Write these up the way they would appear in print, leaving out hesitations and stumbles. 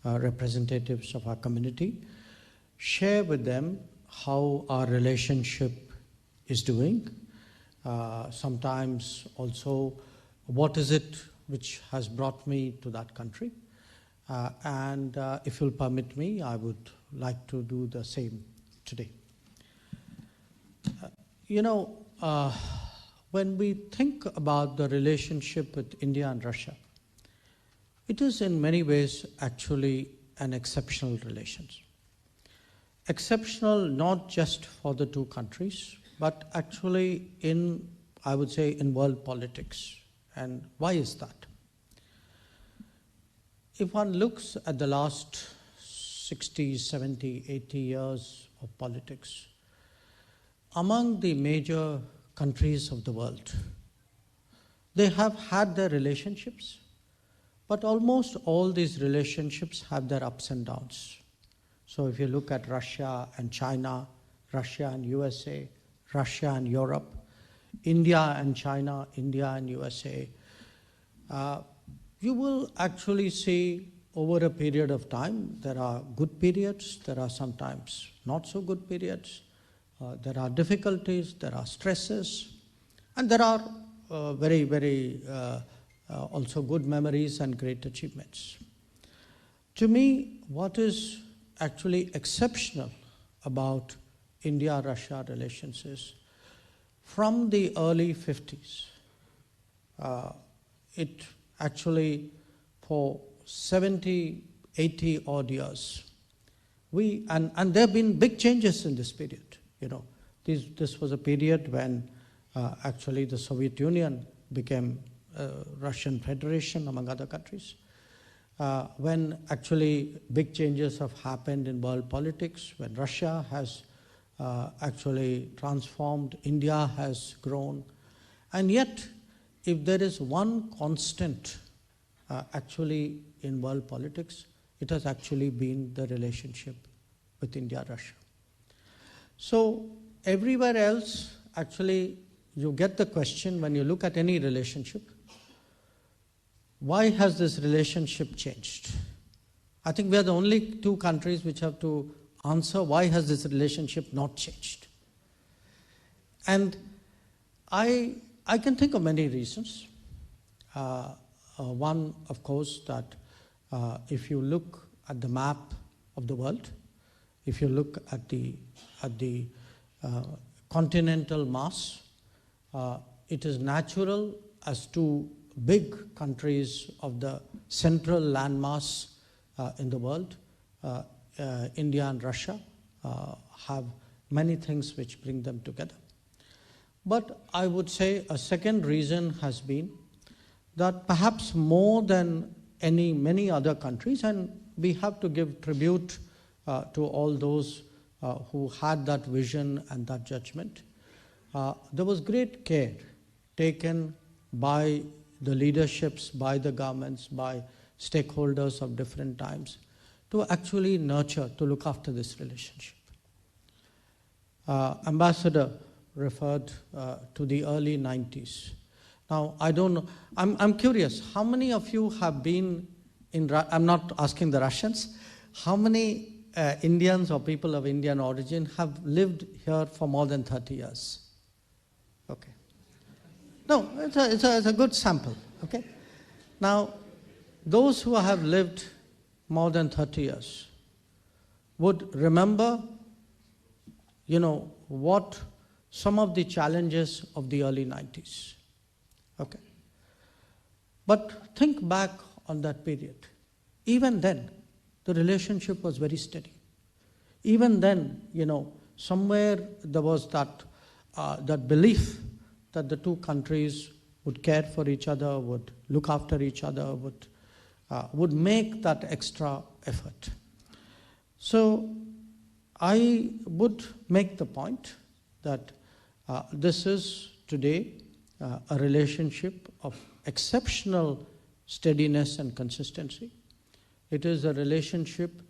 representatives of our community, share with them how our relationship is doing. Sometimes also, what is it which has brought me to that country? And if you'll permit me, I would like to do the same today. When we think about the relationship with India and Russia, it is in many ways actually an exceptional relationship. Exceptional not just for the two countries, but actually I would say, in world politics. And why is that? If one looks at the last 60, 70, 80 years of politics, among the major countries of the world, they have had their relationships, but almost all these relationships have their ups and downs. So if you look at Russia and China, Russia and USA, Russia and Europe, India and China, India and USA, you will actually see over a period of time, there are good periods, there are sometimes not so good periods, there are difficulties, there are stresses, and there are very, very also good memories and great achievements. To me, what is actually exceptional about India-Russia relations is, from the early 50s, it actually for 70, 80 odd years, and there have been big changes in this period. This was a period when actually the Soviet Union became Russian Federation, among other countries. When actually big changes have happened in world politics, when Russia has actually transformed, India has grown. And yet, if there is one constant actually in world politics, it has actually been the relationship with India-Russia. So everywhere else, actually, you get the question when you look at any relationship, why has this relationship changed? I think we are the only two countries which have to answer, why has this relationship not changed? And I can think of many reasons. One, of course, that if you look at the map of the world, if you look at the continental mass, it is natural as two big countries of the central landmass in the world, India and Russia, have many things which bring them together. But I would say a second reason has been that perhaps more than many other countries, and we have to give tribute to all those who had that vision and that judgment, there was great care taken by the leaderships, by the governments, by stakeholders of different times to actually nurture, to look after this relationship. Ambassador referred to the early 90s. Now, I don't know, I'm curious, how many of you have been I'm not asking the Russians, how many Indians or people of Indian origin have lived here for more than 30 years? Okay. No, it's a good sample, okay? Now, those who have lived more than 30 years would remember, what some of the challenges of the early 90s, okay? But think back on that period. Even then, the relationship was very steady. Even then, somewhere there was that belief that the two countries would care for each other, would look after each other, would make that extra effort. So I would make the point that this is today a relationship of exceptional steadiness and consistency. It is a relationship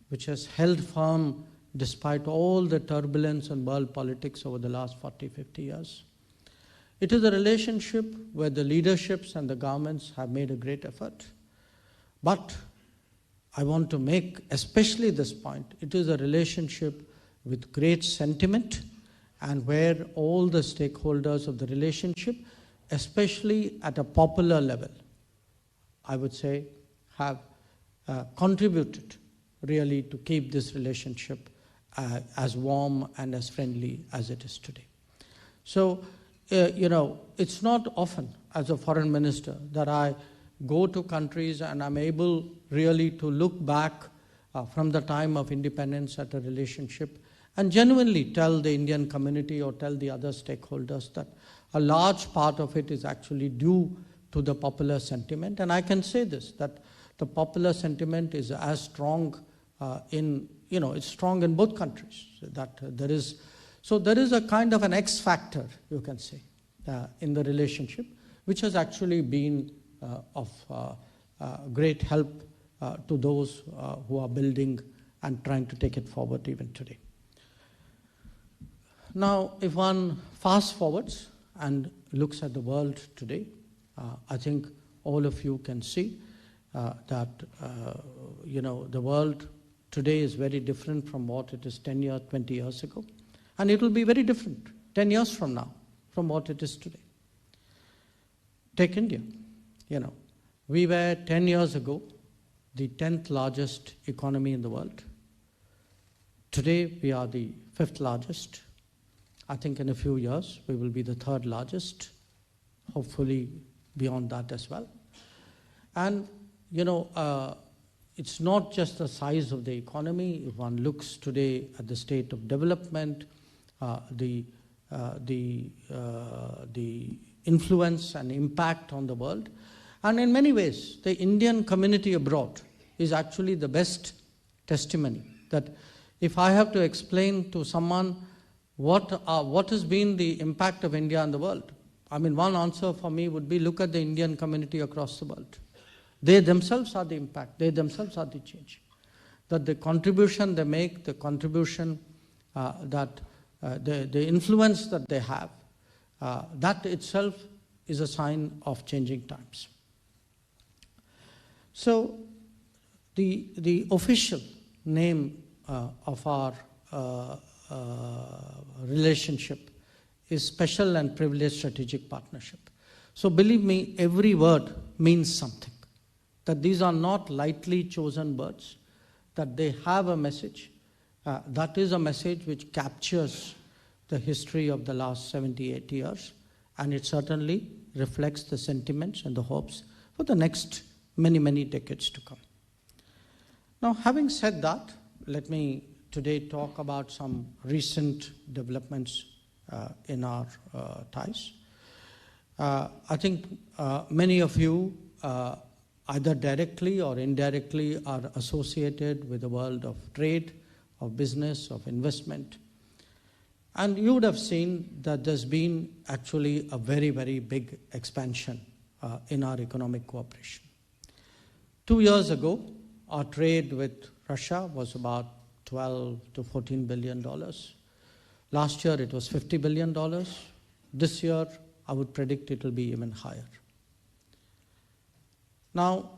which has held firm despite all the turbulence in world politics over the last 40, 50 years. It is a relationship where the leaderships and the governments have made a great effort. But I want to make especially this point. It is a relationship with great sentiment and where all the stakeholders of the relationship, especially at a popular level, I would say, have contributed really to keep this relationship as warm and as friendly as it is today. So, it's not often as a foreign minister that I go to countries and I'm able really to look back from the time of independence at a relationship and genuinely tell the Indian community or tell the other stakeholders that a large part of it is actually due to the popular sentiment. And I can say this, that the popular sentiment is as strong it's strong in both countries. That there is a kind of an X factor, you can say, in the relationship, which has actually been of great help to those who are building and trying to take it forward even today. Now, if one fast forwards and looks at the world today, I think all of you can see that the world today is very different from what it is 10 years, 20 years ago. And it will be very different 10 years from now from what it is today. Take India. We were 10 years ago the 10th largest economy in the world. Today we are the 5th largest. I think in a few years we will be the 3rd largest, hopefully beyond that as well. And it's not just the size of the economy. If one looks today at the state of development, the influence and impact on the world, and in many ways, the Indian community abroad is actually the best testimony that if I have to explain to someone what has been the impact of India in the world, one answer for me would be look at the Indian community across the world. They themselves are the impact. They themselves are the change. That the contribution they make, the contribution the influence that they have, that itself is a sign of changing times. So the official name of our relationship is Special and Privileged Strategic Partnership. So believe me, every word means something. That these are not lightly chosen words, that they have a message. That is a message which captures the history of the last 70, 80 years, and it certainly reflects the sentiments and the hopes for the next many, many decades to come. Now, having said that, let me today talk about some recent developments in our ties. I think many of you either directly or indirectly are associated with the world of trade, of business, of investment. And you would have seen that there's been actually a very, very big expansion in our economic cooperation. 2 years ago, our trade with Russia was about $12 to $14 billion. Last year, it was $50 billion. This year, I would predict it will be even higher. Now,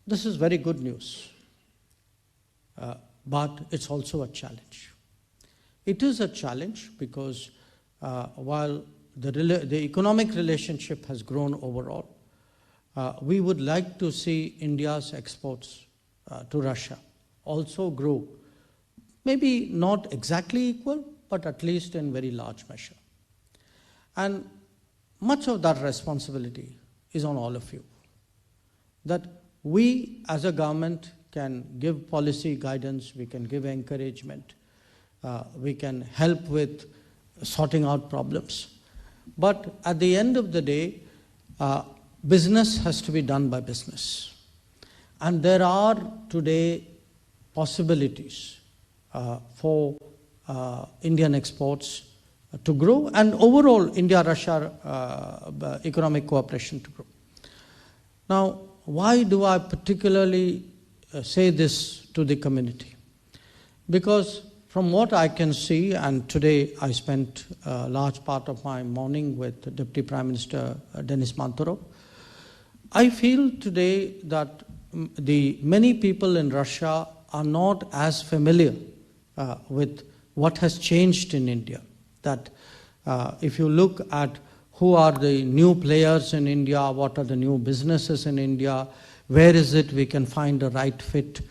this is very good news, but it's also a challenge. It is a challenge because while the economic relationship has grown overall, we would like to see India's exports to Russia also grow, maybe not exactly equal, but at least in very large measure. And much of that responsibility is on all of you. That we as a government can give policy guidance, we can give encouragement, we can help with sorting out problems. But at the end of the day, business has to be done by business. And there are today possibilities for Indian exports to grow and overall India-Russia economic cooperation to grow. Now, why do I particularly say this to the community? Because from what I can see, and today I spent a large part of my morning with Deputy Prime Minister Denis Mantoro, I feel today that the many people in Russia are not as familiar with what has changed in India. That if you look at who are the new players in India, what are the new businesses in India, where is it we can find the right fit.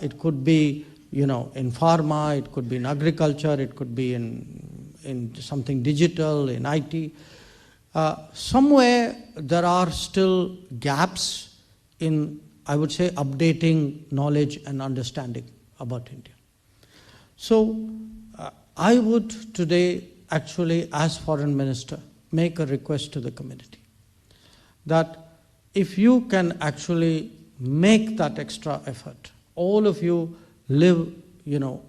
It could be, in pharma, it could be in agriculture, it could be in something digital, in IT. Somewhere there are still gaps in, I would say, updating knowledge and understanding about India. So I would today actually, as Foreign Minister, make a request to the community that if you can actually make that extra effort, all of you live,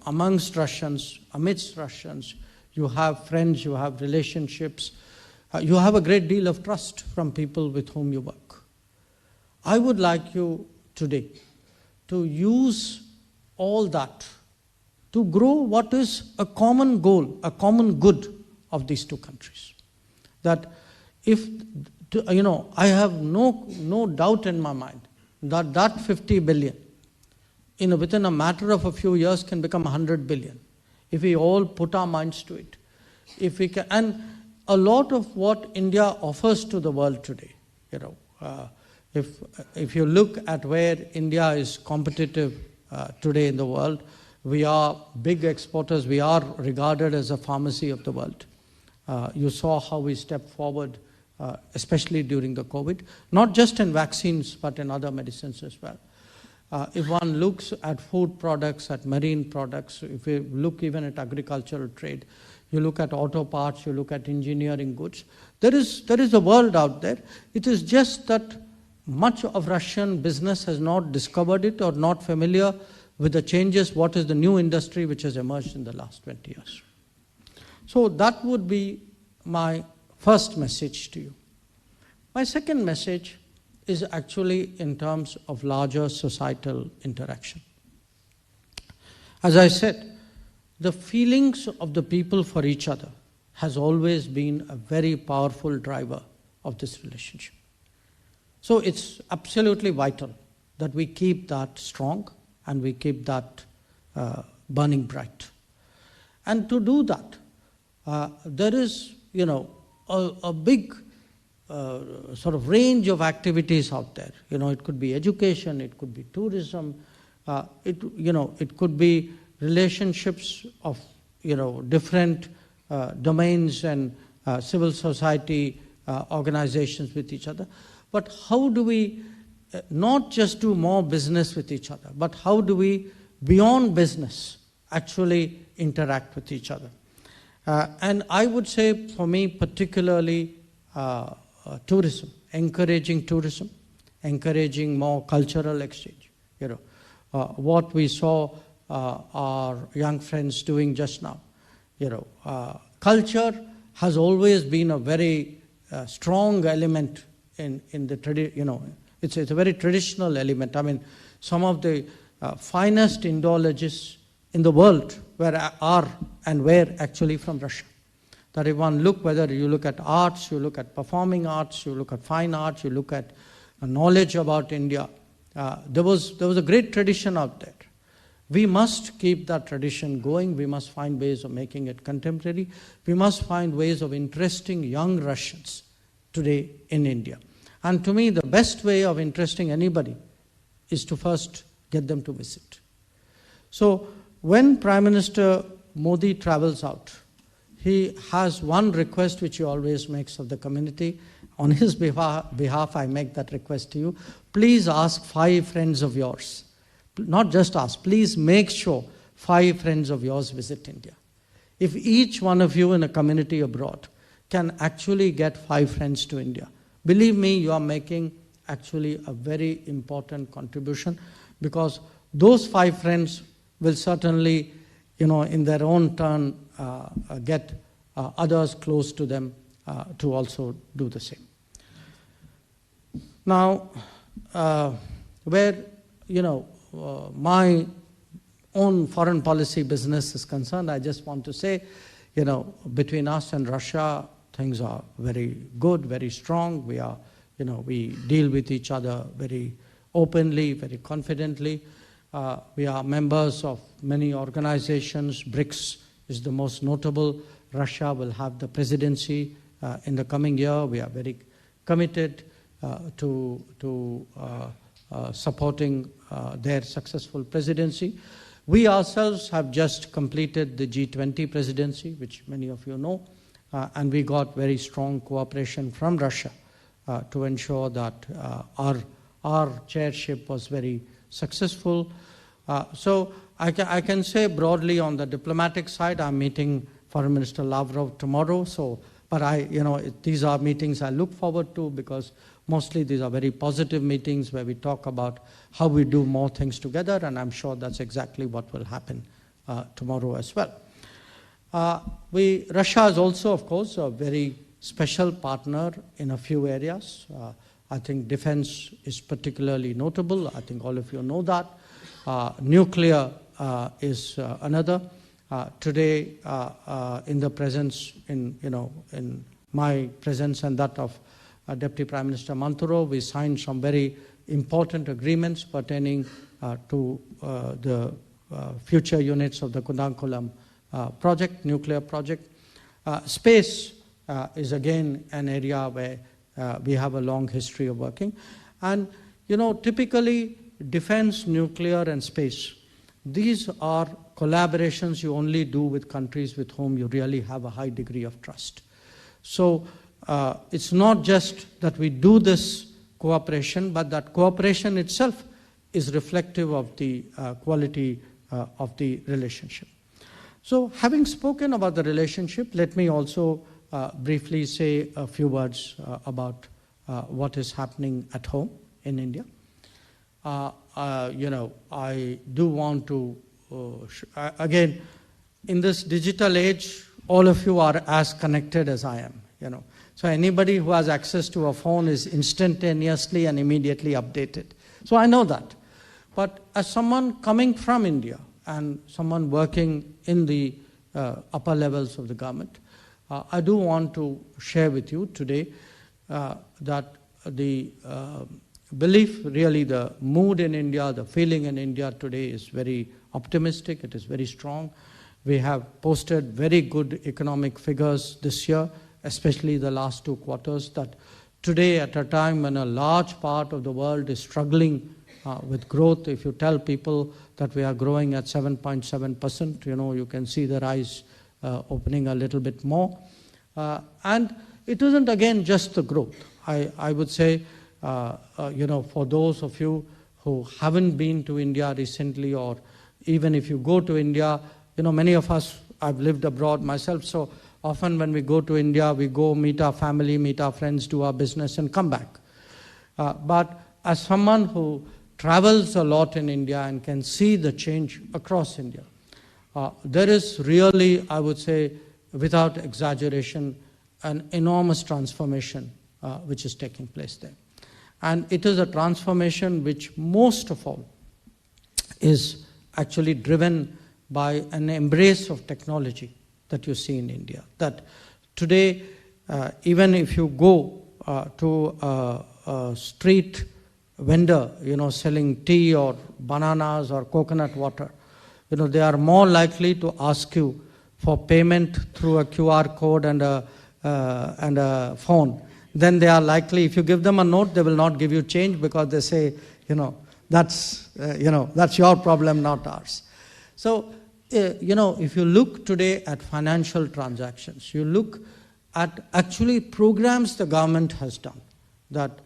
amongst Russians, amidst Russians, you have friends, you have relationships, you have a great deal of trust from people with whom you work. I would like you today to use all that to grow what is a common goal, a common good of these two countries. That if, I have no doubt in my mind that 50 billion, within a matter of a few years can become 100 billion. If we all put our minds to it. If we can, and a lot of what India offers to the world today, if you look at where India is competitive today in the world, we are big exporters, we are regarded as a pharmacy of the world. You saw how we stepped forward, especially during the COVID, not just in vaccines, but in other medicines as well. If one looks at food products, at marine products, if you look even at agricultural trade, you look at auto parts, you look at engineering goods, there is a world out there. It is just that much of Russian business has not discovered it or not familiar with the changes, what is the new industry which has emerged in the last 20 years. So that would be my first message to you. My second message is actually in terms of larger societal interaction. As I said, the feelings of the people for each other has always been a very powerful driver of this relationship. So it's absolutely vital that we keep that strong and we keep that burning bright. And to do that, there is, a big sort of range of activities out there. It could be education, it could be tourism, it could be relationships of, different domains and civil society organizations with each other. But how do we not just do more business with each other, but how do we, beyond business, actually interact with each other? And I would say, for me, particularly tourism, encouraging more cultural exchange. What we saw our young friends doing just now. Culture has always been a very strong element in the tradition. It's a very traditional element. I mean, some of the finest Indologists in the world were actually from Russia. That if one look, whether you look at arts, you look at performing arts, you look at fine arts, you look at knowledge about India, there was a great tradition out there. We must keep that tradition going. We must find ways of making it contemporary. We must find ways of interesting young Russians today in India. And to me, the best way of interesting anybody is to first get them to visit. So when Prime Minister Modi travels out, he has one request which he always makes of the community. On his behalf, I make that request to you. Please ask 5 friends of yours. Not just ask, please make sure 5 friends of yours visit India. If each one of you in a community abroad can actually get 5 friends to India, believe me, you are making actually a very important contribution, because those 5 friends will certainly, in their own turn, get others close to them to also do the same. Now, where, my own foreign policy business is concerned, I just want to say, between us and Russia, things are very good, very strong. We are, we deal with each other very openly, very confidently. We are members of many organizations. BRICS is the most notable. Russia will have the presidency in the coming year. We are very committed to supporting their successful presidency. We ourselves have just completed the G20 presidency, which many of you know, and we got very strong cooperation from Russia to ensure that our chairship was very successful. So I can say broadly on the diplomatic side, I'm meeting Foreign Minister Lavrov tomorrow. But these are meetings I look forward to, because mostly these are very positive meetings where we talk about how we do more things together, and I'm sure that's exactly what will happen tomorrow as well. Russia is also, of course, a very special partner in a few areas. I think defense is particularly notable. I think all of you know that. Nuclear is another. Today, in the presence, in my presence and that of Deputy Prime Minister Manturo, we signed some very important agreements pertaining to the future units of the Kudankulam project, nuclear project. Space is again an area where we have a long history of working. And, typically defense, nuclear and space, these are collaborations you only do with countries with whom you really have a high degree of trust. So it's not just that we do this cooperation, but that cooperation itself is reflective of the quality of the relationship. So having spoken about the relationship, let me also briefly say a few words about what is happening at home in India. I do want to, again, in this digital age, all of you are as connected as I am, So anybody who has access to a phone is instantaneously and immediately updated. So I know that. But as someone coming from India and someone working in the upper levels of the government, I do want to share with you today that the belief, really the mood in India, the feeling in India today is very optimistic. It is very strong. We have posted very good economic figures this year, especially the last 2 quarters, that today at a time when a large part of the world is struggling with growth, if you tell people that we are growing at 7.7%, you can see their eyes opening a little bit more. And it isn't, again, just the growth. I would say, for those of you who haven't been to India recently, or even if you go to India, many of us, I've lived abroad myself, so often when we go to India, we go meet our family, meet our friends, do our business and come back. But as someone who travels a lot in India and can see the change across India, there is really, I would say, without exaggeration, an enormous transformation which is taking place there. And it is a transformation which most of all is actually driven by an embrace of technology that you see in India. That today, even if you go to a street vendor, selling tea or bananas or coconut water, they are more likely to ask you for payment through a QR code and a phone. Then they are likely, if you give them a note, they will not give you change, because they say, that's your problem, not ours. So, if you look today at financial transactions, you look at actually programs the government has done, that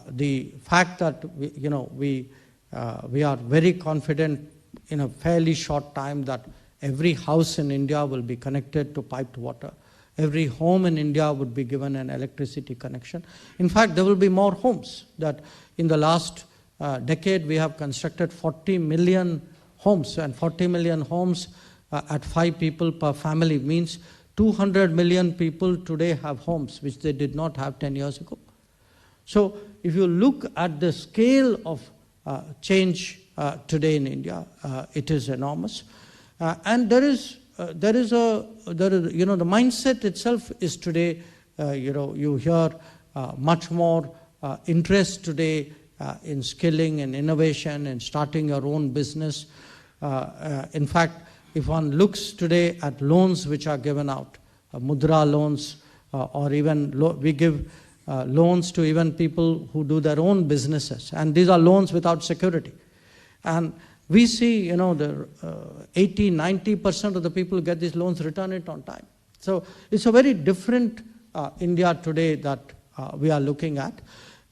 the fact that we are very confident in a fairly short time that every house in India will be connected to piped water. Every home in India would be given an electricity connection. In fact, there will be more homes. That in the last decade, we have constructed 40 million homes, and 40 million homes at 5 people per family means 200 million people today have homes, which they did not have 10 years ago. So if you look at the scale of change today in India, it is enormous. And the mindset itself is today, you hear much more interest today in skilling and innovation and starting your own business. In fact, if one looks today at loans which are given out, mudra loans, or even we give loans to even people who do their own businesses, and these are loans without security. And we see, the 80-90% of the people who get these loans return it on time. So it's a very different India today that we are looking at.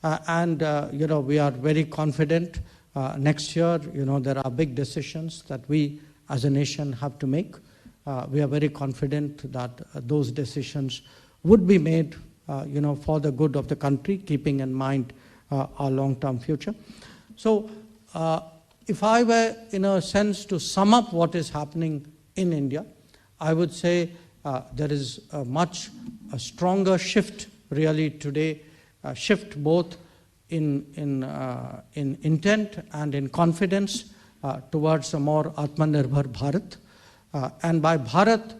We are very confident next year. There are big decisions that we as a nation have to make. We are very confident that those decisions would be made for the good of the country, keeping in mind our long-term future. So if I were, in a sense, to sum up what is happening in India, I would say there is a stronger shift really today, shift both in intent and in confidence towards a more Atmanirbhar Bharat. And by Bharat,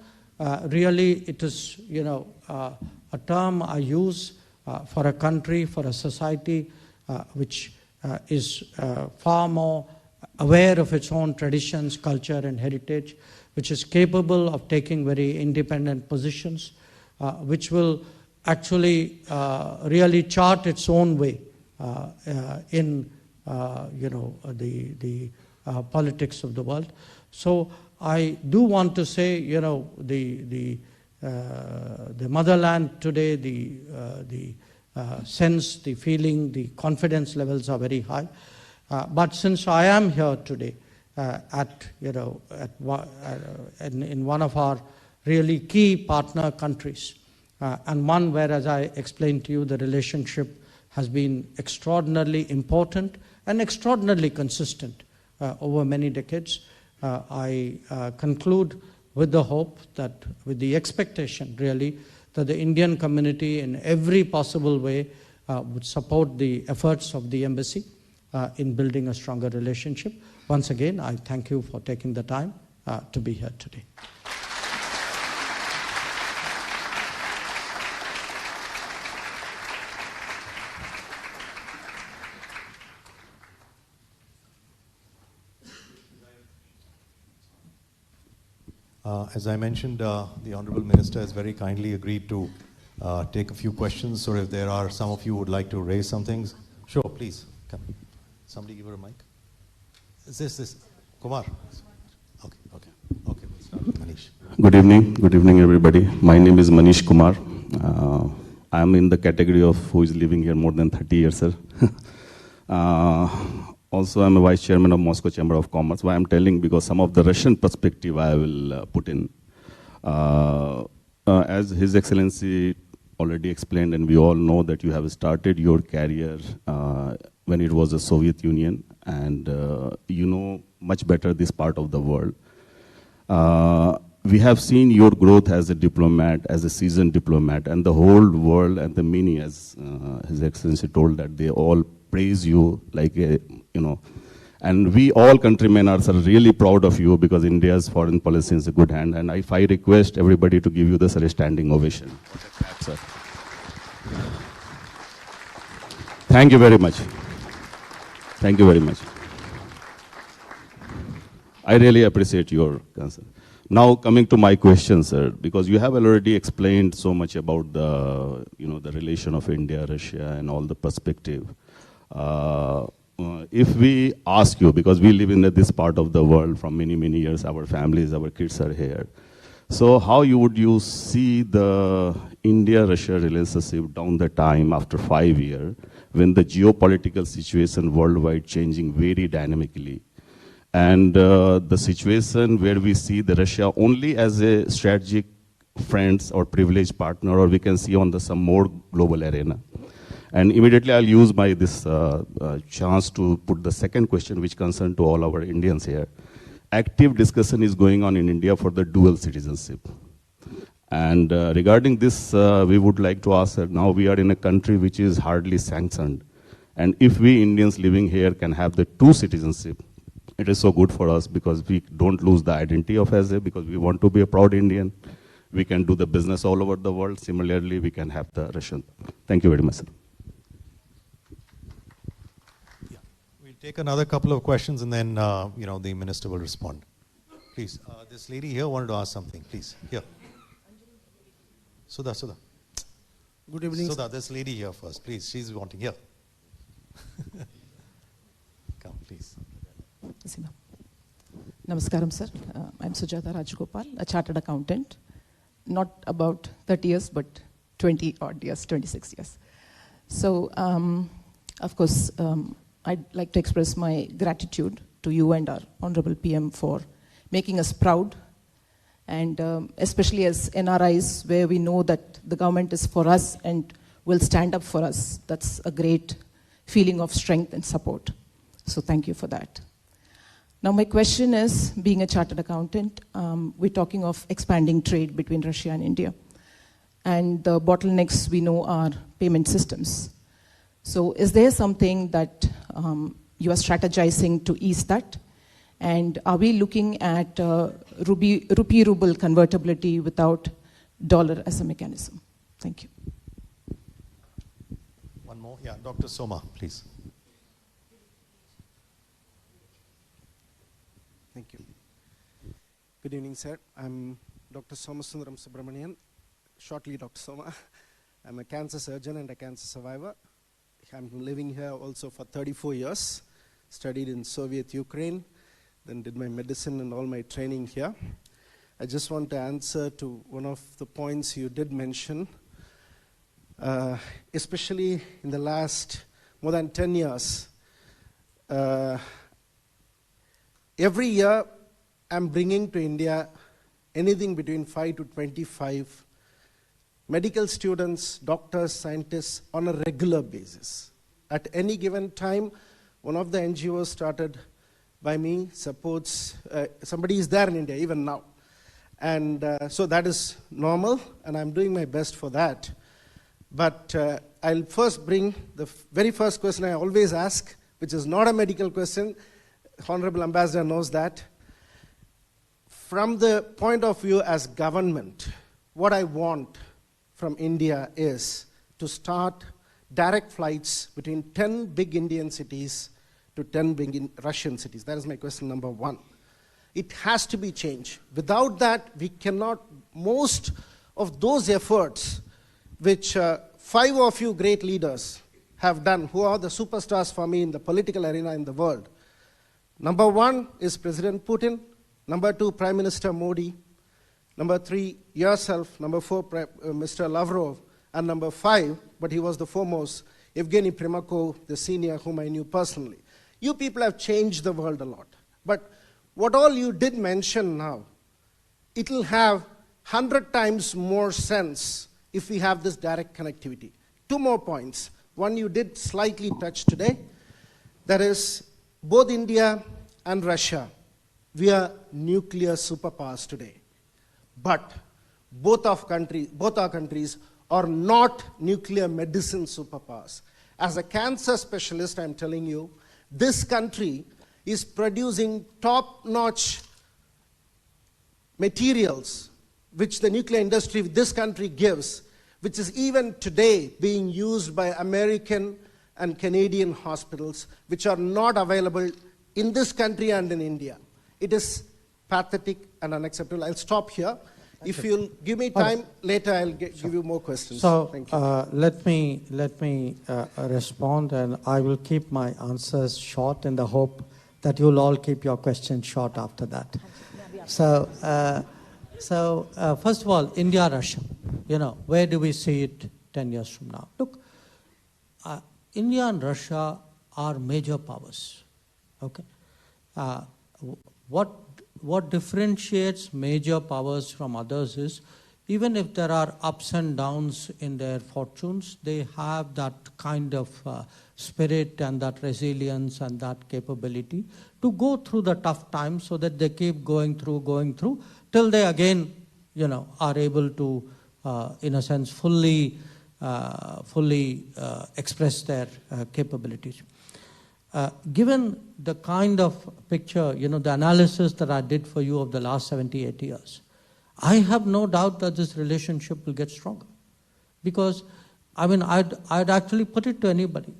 really it is, a term I use for a country, for a society which is far more aware of its own traditions, culture and heritage, which is capable of taking very independent positions, which will actually really chart its own way in the politics of the world. So I do want to say, the motherland today, the sense, the feeling, the confidence levels are very high. But since I am here today in one of our really key partner countries, and one where, as I explained to you, the relationship has been extraordinarily important and extraordinarily consistent over many decades, I conclude with the hope that, with the expectation really, that the Indian community in every possible way would support the efforts of the embassy in building a stronger relationship. Once again, I thank you for taking the time to be here today. As I mentioned, the Honorable Minister has very kindly agreed to take a few questions. So if there are some of you who would like to raise some things, sure, please come. Somebody give her a mic. Is this Kumar? Okay. We'll start with Manish. Good evening, everybody. My name is Manish Kumar. I am in the category of who is living here more than 30 years, sir. Also, I'm a vice chairman of Moscow Chamber of Commerce. Why I'm telling, because some of the Russian perspective I will put in. As His Excellency already explained, and we all know that you have started your career when it was the Soviet Union, and you know much better this part of the world. We have seen your growth as a diplomat, as a seasoned diplomat, and the whole world and the many, as His Excellency told, that they all praise you like a, and we all countrymen are really proud of you, because India's foreign policy is a good hand. And if I request everybody to give you this standing ovation. Sir. Thank you very much. Thank you very much. I really appreciate your concern. Now coming to my question, sir, because you have already explained so much about the, the relation of India, Russia, and all the perspective. If we ask you, because we live in this part of the world from many, many years, our families, our kids are here. So how would you see the India-Russia relationship down the time after 5 years, when the geopolitical situation worldwide changing very dynamically? And the situation where we see the Russia only as a strategic friends or privileged partner, or we can see on some more global arena. And immediately I'll use this chance to put the second question, which concerns to all our Indians here. Active discussion is going on in India for the dual citizenship. And regarding this, we would like to ask, now we are in a country which is hardly sanctioned. And if we Indians living here can have the two citizenship, it is so good for us, because we don't lose the identity of because we want to be a proud Indian. We can do the business all over the world. Similarly, we can have the Russian. Thank you very much, sir. Take another couple of questions and then, the minister will respond. Please, this lady here wanted to ask something. Please, here. Sudha. Good evening. Sudha, this lady here first, please. She's wanting here. Come, please. Namaskaram, sir. I'm Sujata Rajgopal, a chartered accountant. Not about 30 years, but 20 odd years, 26 years. So, of course, I'd like to express my gratitude to you and our Honorable PM for making us proud, and especially as NRIs, where we know that the government is for us and will stand up for us. That's a great feeling of strength and support. So thank you for that. Now my question is, being a chartered accountant, we're talking of expanding trade between Russia and India. And the bottlenecks we know are payment systems. So is there something that you are strategizing to ease that? And are we looking at rupee-ruble convertibility without dollar as a mechanism? Thank you. One more. Yeah, Dr. Soma, please. Thank you. Good evening, sir. I'm Dr. Somasundaram Subramanian, shortly Dr. Soma. I'm a cancer surgeon and a cancer survivor. I'm living here also for 34 years, studied in Soviet Ukraine, then did my medicine and all my training here. I just want to answer to one of the points you did mention, especially in the last more than 10 years. Every year, I'm bringing to India anything between 5 to 25 medical students, doctors, scientists on a regular basis. At any given time, one of the NGOs started by me supports, somebody is there in India even now. And so that is normal, and I'm doing my best for that. But I'll first bring the very first question I always ask, which is not a medical question. Honorable Ambassador knows that. From the point of view as government, what I want from India is to start direct flights between 10 big Indian cities to 10 big Russian cities. That is my question number one. It has to be changed. Without that, we cannot, most of those efforts which 5 of you great leaders have done, who are the superstars for me in the political arena in the world. Number 1 is President Putin. Number 2, Prime Minister Modi. Number 3, yourself. Number 4, Mr. Lavrov. And number 5, but he was the foremost, Evgeny Primakov, the senior, whom I knew personally. You people have changed the world a lot. But what all you did mention now, it will have 100 times more sense if we have this direct connectivity. 2 more points. One you did slightly touch today. That is, both India and Russia, we are nuclear superpowers today. But both our countries are not nuclear medicine superpowers. As a cancer specialist, I'm telling you, this country is producing top-notch materials which the nuclear industry of this country gives, which is even today being used by American and Canadian hospitals, which are not available in this country and in India. It is pathetic and unacceptable. I'll stop here. If you'll give me time, later I'll give you more questions. So Thank you. let me respond, and I will keep my answers short in the hope that you'll all keep your questions short after that. So first of all, India-Russia, where do we see it 10 years from now? Look, India and Russia are major powers, okay? What differentiates major powers from others is, even if there are ups and downs in their fortunes, they have that kind of spirit and that resilience and that capability to go through the tough times so that they keep going through, till they again, are able to, in a sense, fully express their capabilities. Given the kind of picture, the analysis that I did for you of the last 70, 80 years, I have no doubt that this relationship will get stronger. Because, I'd actually put it to anybody.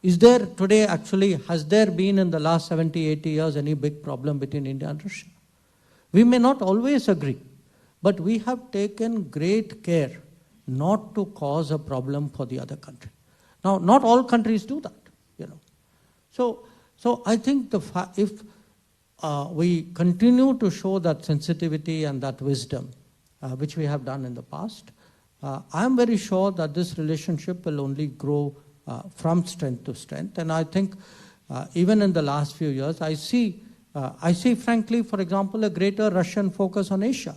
Is there today actually, has there been in the last 70, 80 years any big problem between India and Russia? We may not always agree, but we have taken great care not to cause a problem for the other country. Now, not all countries do that, you know. So I think if we continue to show that sensitivity and that wisdom, which we have done in the past, I am very sure that this relationship will only grow from strength to strength. And I think even in the last few years, I see frankly, for example, a greater Russian focus on Asia.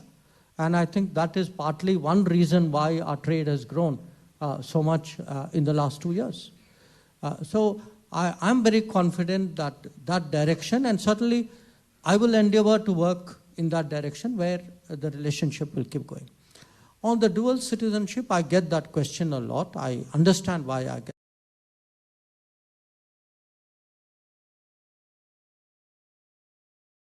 And I think that is partly one reason why our trade has grown so much in the last 2 years. So I'm very confident that that direction, and certainly I will endeavor to work in that direction where the relationship will keep going. On the dual citizenship, I get that question a lot. I understand why I get